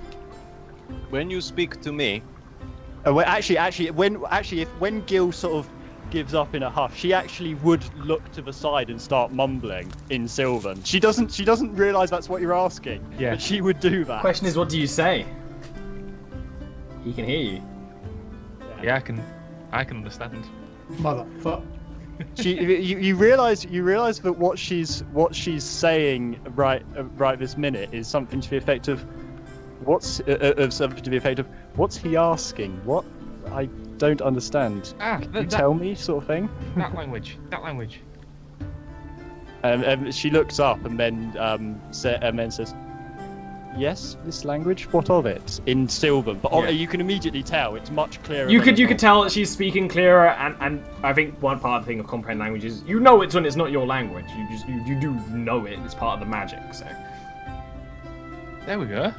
Speaker 1: When you speak to me,
Speaker 5: Well, when Gil sort of gives up in a huff, she actually would look to the side and start mumbling in Sylvan. She doesn't realise that's what you're asking.
Speaker 3: Yeah.
Speaker 5: But she would do that.
Speaker 2: Question is, what do you say? He can hear you.
Speaker 3: Yeah, I can understand.
Speaker 4: Motherfucker.
Speaker 5: You realise that what she's saying right this minute is something to the effect of what's he asking? What? I don't understand. Can you tell me, sort of thing.
Speaker 3: That language.
Speaker 5: She looks up and then says, "Yes, this language. What of it?" In Sylvan, but
Speaker 2: Yeah.
Speaker 5: you can immediately tell it's much clearer.
Speaker 2: You
Speaker 5: than
Speaker 2: could tell that she's speaking clearer, and I think one part of the thing of comprehend language is you know it's when it's not your language. You do know it. It's part of the magic. So
Speaker 3: There we go.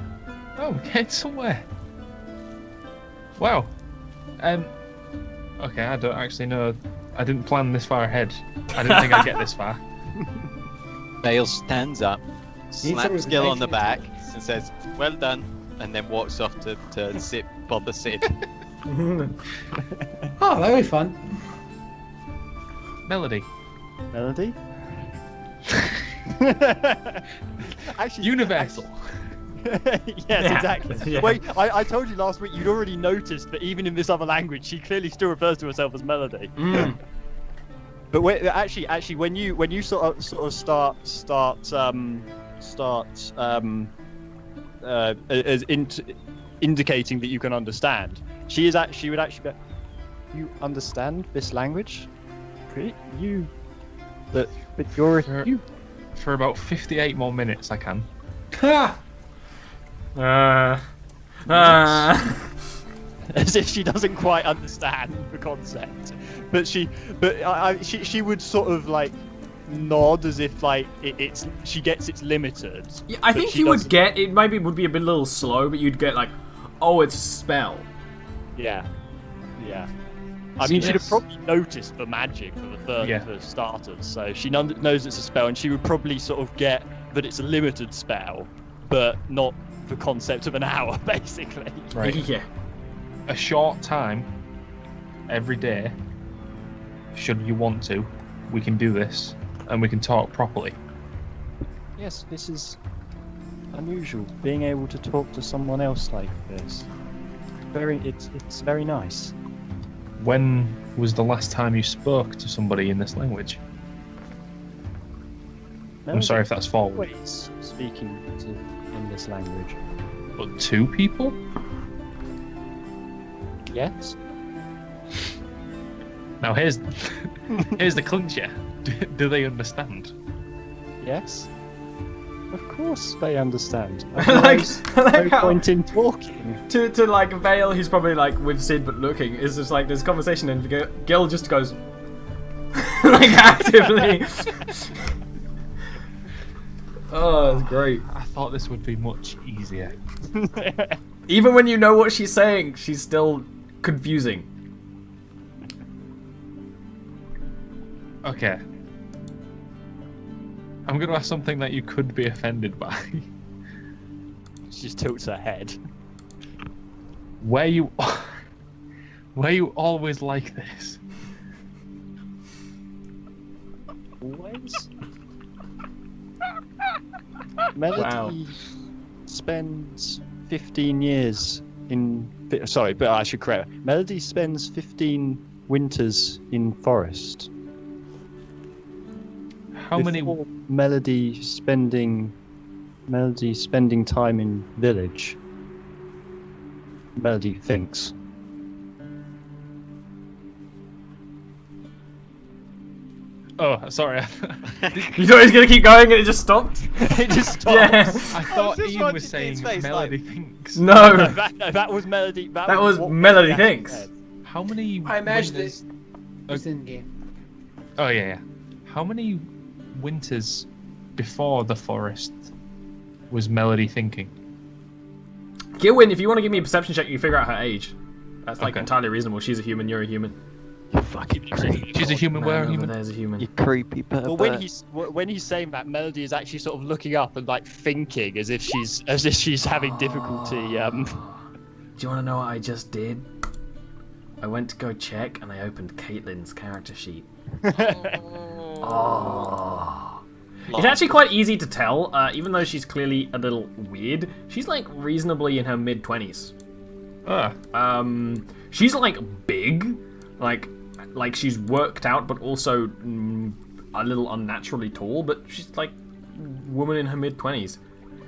Speaker 3: Oh, we're getting somewhere. Wow. Okay, I don't actually know. I didn't plan this far ahead. I didn't think I'd get this far.
Speaker 1: Bale stands up,
Speaker 4: someone
Speaker 1: slaps
Speaker 4: to
Speaker 1: Gil
Speaker 4: knife
Speaker 1: on the
Speaker 4: him.
Speaker 1: back, and says, "Well done," and then walks off to sit bother Sid.
Speaker 4: Oh, that'll be fun.
Speaker 3: Melody.
Speaker 5: Melody. Actually,
Speaker 3: Universal.
Speaker 5: yes, exactly.
Speaker 2: Yeah.
Speaker 5: Wait, I told you last week you'd already noticed that even in this other language, she clearly still refers to herself as Melody. But actually, when you sort of start as indicating that you can understand, she would actually go, "You understand this language? Pretty you, but you're
Speaker 3: For-
Speaker 5: you."
Speaker 3: For about 58 more minutes, I can.
Speaker 5: As if she doesn't quite understand the concept, but she would sort of like nod as if like she gets it's limited.
Speaker 2: Yeah, I
Speaker 5: but
Speaker 2: think
Speaker 5: she
Speaker 2: you would
Speaker 5: doesn't-
Speaker 2: get it. Maybe would be a bit little slow, but you'd get like, oh, it's a spell.
Speaker 5: Yeah. I mean, she'd have
Speaker 3: Yes.
Speaker 5: probably noticed the magic for starters, so she knows it's a spell, and she would probably sort of get that it's a limited spell, but not the concept of an hour, basically.
Speaker 3: Right.
Speaker 2: Yeah.
Speaker 3: A short time every day, should you want to, we can do this and we can talk properly.
Speaker 5: Yes, this is unusual. Being able to talk to someone else like this, it's very nice.
Speaker 3: When was the last time you spoke to somebody in this language? I'm sorry if that's forward.
Speaker 5: Always speaking in this language.
Speaker 3: But two people?
Speaker 5: Yes.
Speaker 3: Now here's the clincher. Do they understand?
Speaker 5: Yes. Of course they understand.
Speaker 2: like
Speaker 5: No
Speaker 2: how
Speaker 5: point in talking.
Speaker 2: to like Vale, who's probably like with Sid but looking, is just like this conversation, and Gil just goes like actively. Oh, it's great.
Speaker 3: I thought this would be much easier.
Speaker 2: Even when you know what she's saying, she's still confusing.
Speaker 3: Okay. I'm going to ask something that you could be offended by.
Speaker 5: She just tilts her head.
Speaker 3: Were you always like this?
Speaker 5: Always? Melody spends 15 years in... Sorry, but I should correct. Melody spends 15 winters in forest.
Speaker 3: How many...
Speaker 5: Before Melody spending time in village. Melody thinks.
Speaker 3: Oh, sorry.
Speaker 2: You thought he was gonna keep going and it just stopped?
Speaker 5: It just stops.
Speaker 2: Yeah.
Speaker 3: I thought
Speaker 1: just
Speaker 3: Ian
Speaker 1: watching
Speaker 3: was saying
Speaker 1: his face,
Speaker 3: Melody
Speaker 1: like-
Speaker 3: thinks.
Speaker 2: No.
Speaker 5: That was Melody.
Speaker 2: That was
Speaker 5: what
Speaker 2: Melody
Speaker 5: actually
Speaker 2: thinks.
Speaker 5: said.
Speaker 3: How many...
Speaker 4: I imagine
Speaker 3: winters-
Speaker 4: it was in game.
Speaker 3: Oh, yeah. How many winters before the forest was Melody thinking?
Speaker 2: Gilwin, if you want to give me a perception check, you figure out her age. That's like
Speaker 3: Okay.
Speaker 2: entirely reasonable. She's a human, you're a human.
Speaker 5: You fucking creepy.
Speaker 3: She's a human, we're a
Speaker 2: Man over
Speaker 3: human.
Speaker 2: there's a human.
Speaker 1: You creepy pervert.
Speaker 5: Well, when he's saying that, Melody is actually sort of looking up and like thinking as if she's having difficulty.
Speaker 2: Do you want to know what I just did? I went to go check and I opened Caitlin's character sheet. Oh. It's actually quite easy to tell, even though she's clearly a little weird. She's like reasonably in her mid-20s.
Speaker 3: Ah,
Speaker 2: She's like big, like she's worked out, but also a little unnaturally tall. But she's like woman in her mid-20s.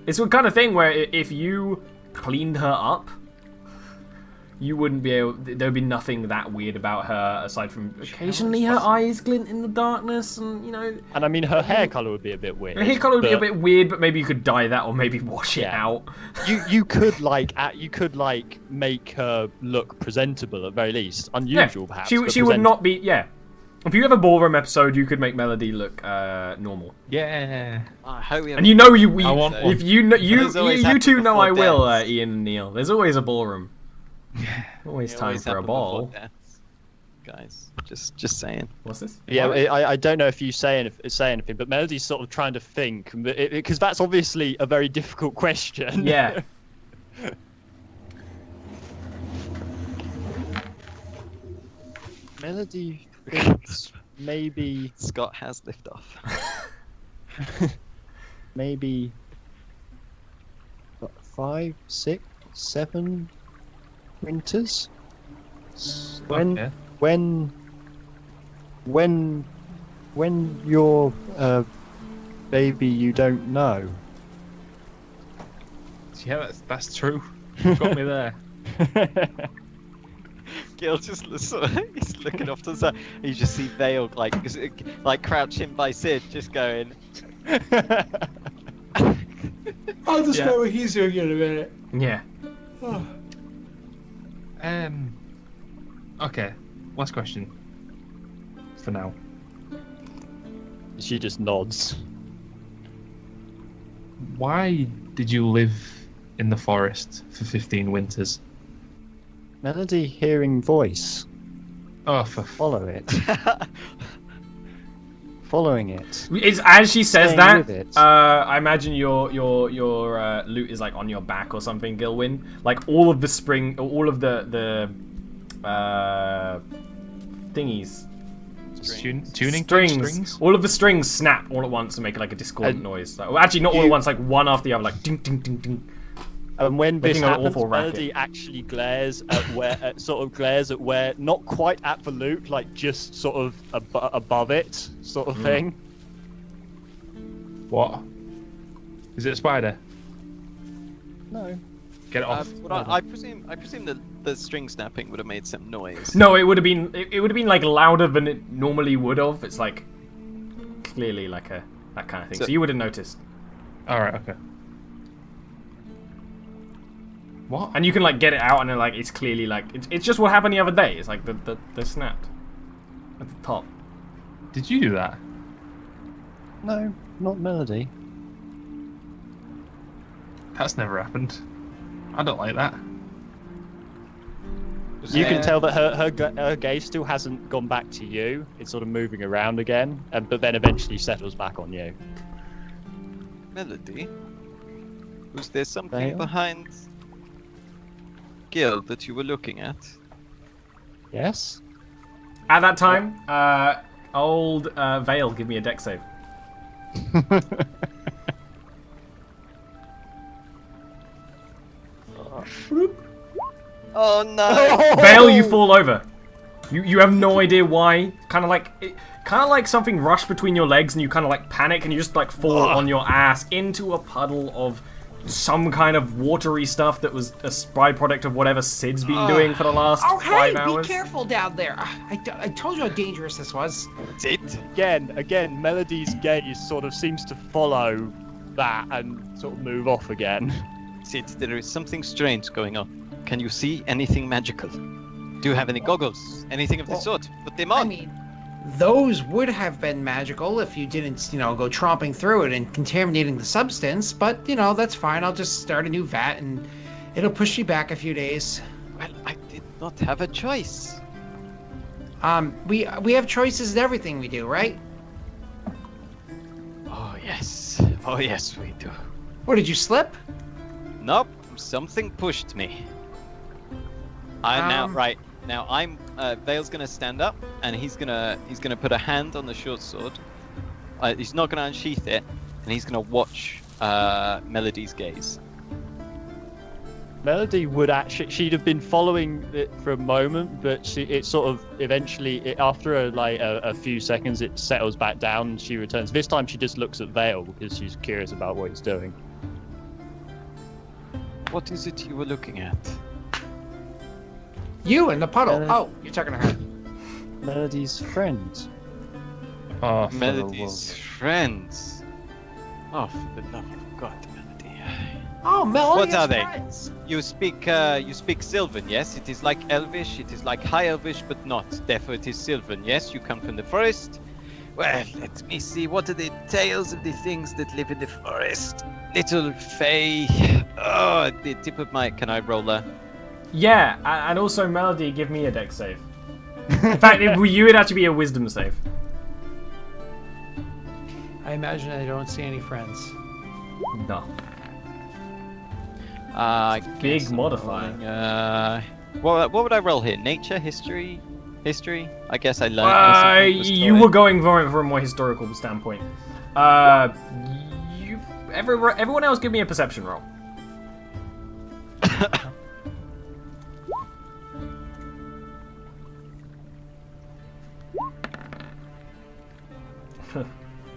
Speaker 2: It's the kind of thing where if you cleaned her up, you wouldn't be able. There'd be nothing that weird about her aside from occasionally her eyes glint in the darkness, and you know.
Speaker 5: And I mean, her hair color would be a bit weird.
Speaker 2: Her hair color would be a
Speaker 5: but
Speaker 2: bit weird, but maybe you could dye that or maybe wash it
Speaker 5: Yeah.
Speaker 2: out.
Speaker 5: You could make her look presentable at very least. Unusual, perhaps.
Speaker 2: She
Speaker 5: but
Speaker 2: would
Speaker 5: present-
Speaker 2: not be. Yeah. If you have a ballroom episode, you could make Melody look normal.
Speaker 3: yeah.
Speaker 1: I hope we have
Speaker 2: And you know we.
Speaker 3: I want one.
Speaker 2: If you know,
Speaker 1: There's always
Speaker 2: you two know
Speaker 1: before
Speaker 2: I will,
Speaker 1: deaths.
Speaker 2: Ian and Neil. There's always a ballroom. Always
Speaker 1: It
Speaker 2: time
Speaker 1: always
Speaker 2: for a
Speaker 1: happen
Speaker 2: ball.
Speaker 1: before deaths. Guys, just saying.
Speaker 2: What's this?
Speaker 5: Yeah, I don't know if you say anything, but Melody's sort of trying to think because that's obviously a very difficult question.
Speaker 2: Yeah.
Speaker 5: Melody thinks maybe
Speaker 1: Scott has liftoff.
Speaker 5: maybe what, 5, 6, 7 winters.
Speaker 3: Okay.
Speaker 5: When you're a baby, you don't know.
Speaker 3: Yeah, that's true. You got me there.
Speaker 1: Gil just he's looking off to the side. You just see Vale like crouching by Sid, just going.
Speaker 4: I'll just
Speaker 2: Yeah.
Speaker 4: know what he's doing in a minute.
Speaker 2: Yeah.
Speaker 3: Okay. Last question. For now.
Speaker 5: She just nods.
Speaker 3: Why did you live in the forest for 15 winters?
Speaker 5: Melody hearing voice.
Speaker 3: Oh, for
Speaker 5: Follow it. Following it.
Speaker 2: It's as she says
Speaker 5: Staying
Speaker 2: that.
Speaker 5: with it.
Speaker 2: I imagine your loot is like on your back or something, Gilwin. Like all of the thingies.
Speaker 3: tuning
Speaker 2: Strings. All of the strings snap all at once and make like a discordant noise. Like, well, actually, not all at once, like one after the other, like ding ding ding ding.
Speaker 5: And when this
Speaker 2: Making an
Speaker 5: happens,
Speaker 2: awful racket.
Speaker 5: Melody actually glares at where, not quite at the loot, like just sort of above it, sort of thing.
Speaker 3: What? Is it a spider?
Speaker 5: No.
Speaker 3: Get it off.
Speaker 1: I presume that the string snapping would have made some noise.
Speaker 2: No, it would have been like louder than it normally would have. It's like clearly like that kind of thing. So you would have noticed.
Speaker 3: All right. Okay. What?
Speaker 2: And you can like get it out, and then, like it's clearly like it's just what happened the other day. It's like the snap at the top.
Speaker 3: Did you do that?
Speaker 5: No, not Melody.
Speaker 3: That's never happened. I don't like that.
Speaker 5: You can tell that her gaze still hasn't gone back to you. It's sort of moving around again, but then eventually settles back on you.
Speaker 1: Melody? Was there something
Speaker 5: Vale?
Speaker 1: behind Gil that you were looking at?
Speaker 5: Yes?
Speaker 2: At that time, old Vale, give me a deck save.
Speaker 1: Oh no!
Speaker 2: Vale, you fall over. You have no idea why. Kind of like something rushed between your legs, and you kind of like panic, and you just like fall on your ass into a puddle of some kind of watery stuff that was a byproduct of whatever Sid's been doing for the last 5 hours.
Speaker 4: Be careful down there. I told you how dangerous this was.
Speaker 1: Sid?
Speaker 5: Again, Melody's gaze sort of seems to follow that and sort of move off again.
Speaker 1: Sid, there is something strange going on. Can you see anything magical? Do you have any goggles? Anything of the sort? Put them on.
Speaker 4: I mean, those would have been magical if you didn't, go tromping through it and contaminating the substance. But, that's fine. I'll just start a new vat and it'll push you back a few days.
Speaker 1: Well, I did not have a choice.
Speaker 4: We have choices in everything we do, right?
Speaker 1: Oh yes. Oh yes, we do.
Speaker 4: What, did you slip?
Speaker 1: Nope. Something pushed me. Now I'm Vale's gonna stand up and he's gonna put a hand on the short sword. He's not gonna unsheath it, and he's gonna watch Melody's gaze.
Speaker 5: Melody would she'd have been following it for a moment, but it sort of eventually, after a few seconds, it settles back down and she returns. This time she just looks at Vale because she's curious about what he's doing.
Speaker 1: What is it you were looking at?
Speaker 4: You in the puddle. Oh, you're talking to her.
Speaker 5: Melody's friend.
Speaker 3: Oh, for the
Speaker 1: Melody's friends. Oh, for the love of God, Melody.
Speaker 4: Oh, Melody.
Speaker 1: What are they?
Speaker 4: Friends.
Speaker 1: You speak Sylvan, yes? It is like Elvish. It is like High Elvish, but not. Therefore, it is Sylvan. Yes, you come from the forest. Well, let me see. What are the tales of the things that live in the forest? Little Fae. Oh, the tip of my. Can I roll a?
Speaker 2: Yeah, and also Melody, give me a deck save. In fact, you would actually be a wisdom save.
Speaker 4: I imagine I don't see any friends.
Speaker 2: No.
Speaker 1: Big
Speaker 2: Big modifier.
Speaker 1: What would I roll here? Nature, history. I guess I learned. something from the
Speaker 2: You
Speaker 1: story.
Speaker 2: were going for a more historical standpoint. Everyone else, give me a perception roll.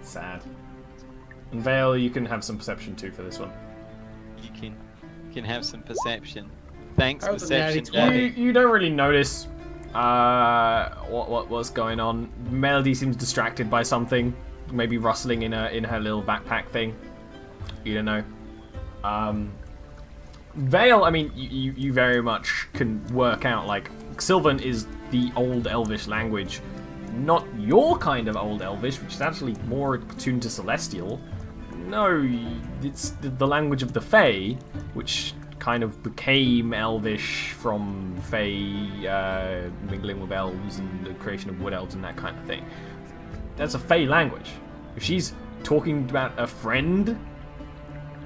Speaker 2: Sad. And Vale, you can have some perception too for this one.
Speaker 1: You can have some perception. Thanks,
Speaker 4: I was a
Speaker 1: perception.
Speaker 4: natty 20.
Speaker 1: Daddy.
Speaker 2: You don't really notice what's going on. Melody seems distracted by something, maybe rustling in her little backpack thing. You don't know. Vale, I mean, you very much can work out, like, Sylvan is the old Elvish language, not your kind of old Elvish, which is actually more attuned to Celestial. No, it's the language of the Fae, which kind of became Elvish from Fae mingling with elves and the creation of wood elves and that kind of thing. That's a Fae language. If she's talking about a friend,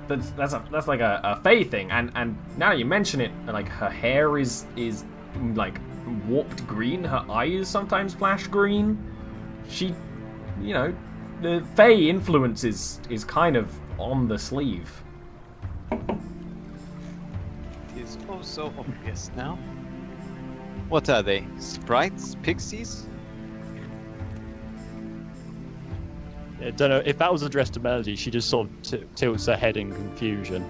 Speaker 2: that's like a Fae thing. And now you mention it, like her hair is like warped green. Her eyes sometimes flash green. She, the Fae influence is kind of on the sleeve.
Speaker 1: It is oh so obvious now. What are they? Sprites? Pixies?
Speaker 5: I don't know if that was addressed to Melody. She just sort of tilts her head in confusion.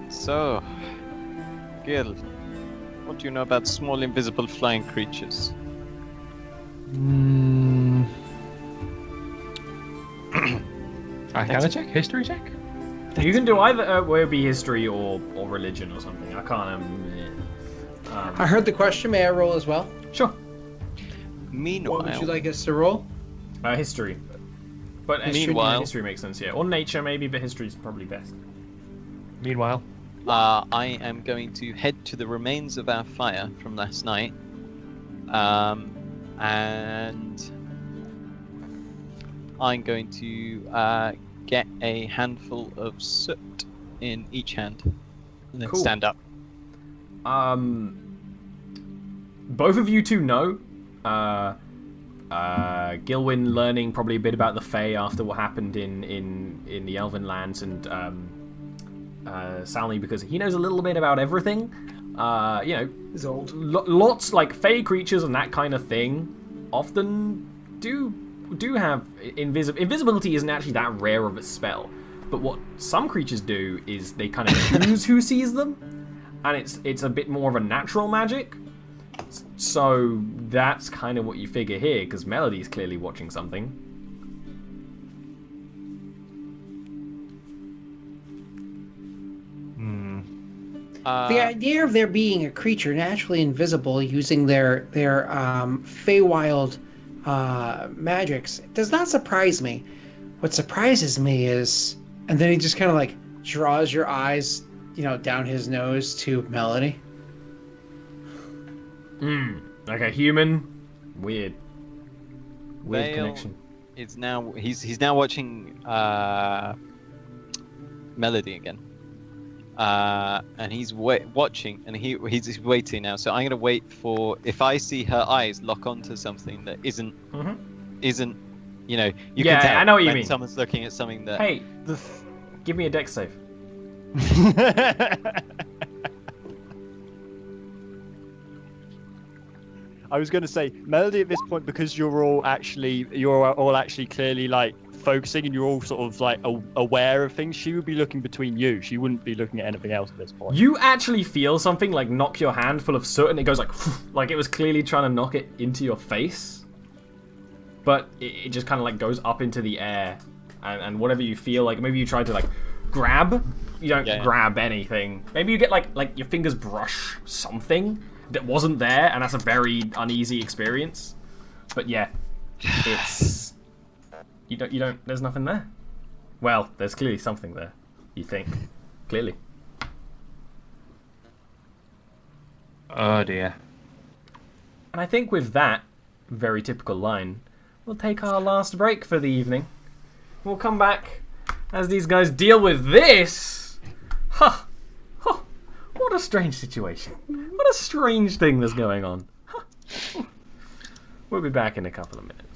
Speaker 1: So, Gil, what do you know about small invisible flying creatures?
Speaker 3: Arcana check? History check?
Speaker 2: You can do either. Whether it be history or religion or something. I can't.
Speaker 4: I heard the question. May I roll as well?
Speaker 2: Sure.
Speaker 1: Meanwhile,
Speaker 4: What would you like us to roll?
Speaker 2: History. But
Speaker 1: Meanwhile-
Speaker 2: history makes sense, yeah. Or nature maybe, but history is probably best.
Speaker 3: Meanwhile,
Speaker 1: I am going to head to the remains of our fire from last night, and I'm going to get a handful of soot in each hand, and then
Speaker 2: Cool.
Speaker 1: stand up.
Speaker 2: Both of you two know. Gilwyn learning probably a bit about the Fae after what happened in the Elven lands, and Sally because he knows a little bit about everything. You know,
Speaker 4: He's old.
Speaker 2: lots like Fae creatures and that kind of thing often do have invisibility. Isn't actually that rare of a spell, but what some creatures do is they kind of choose who sees them, and it's a bit more of a natural magic. So that's kind of what you figure here, because Melody's clearly watching something.
Speaker 4: The idea of there being a creature naturally invisible using their Feywild magics does not surprise me. What surprises me is, and then he just kind of like draws your eyes, down his nose to Melody.
Speaker 2: Like a human. Weird
Speaker 1: Vale
Speaker 2: connection.
Speaker 1: is now he's now watching Melody again, and he's watching, and he's waiting now. So I'm gonna wait for, if I see her eyes lock onto something that isn't you can tell
Speaker 2: I know what you
Speaker 1: when
Speaker 2: mean.
Speaker 1: someone's looking at something that.
Speaker 2: Hey, give me a dex save.
Speaker 5: I was going to say, Melody, at this point, because you're all actually clearly like focusing and you're all sort of like aware of things, she would be looking between you. She wouldn't be looking at anything else at this point.
Speaker 2: You actually feel something like knock your hand full of soot, and it goes like it was clearly trying to knock it into your face. But it just kind of like goes up into the air, and whatever you feel like, maybe you try to like grab. You don't grab anything. Maybe you get like your fingers brush something that wasn't there, and that's a very uneasy experience. But yeah, it's you don't. There's nothing there. Well, there's clearly something there. You think clearly.
Speaker 3: oh dear.
Speaker 2: And I think with that very typical line, we'll take our last break for the evening. We'll come back as these guys deal with this. Huh. What a strange situation. What a strange thing that's going on. We'll be back in a couple of minutes.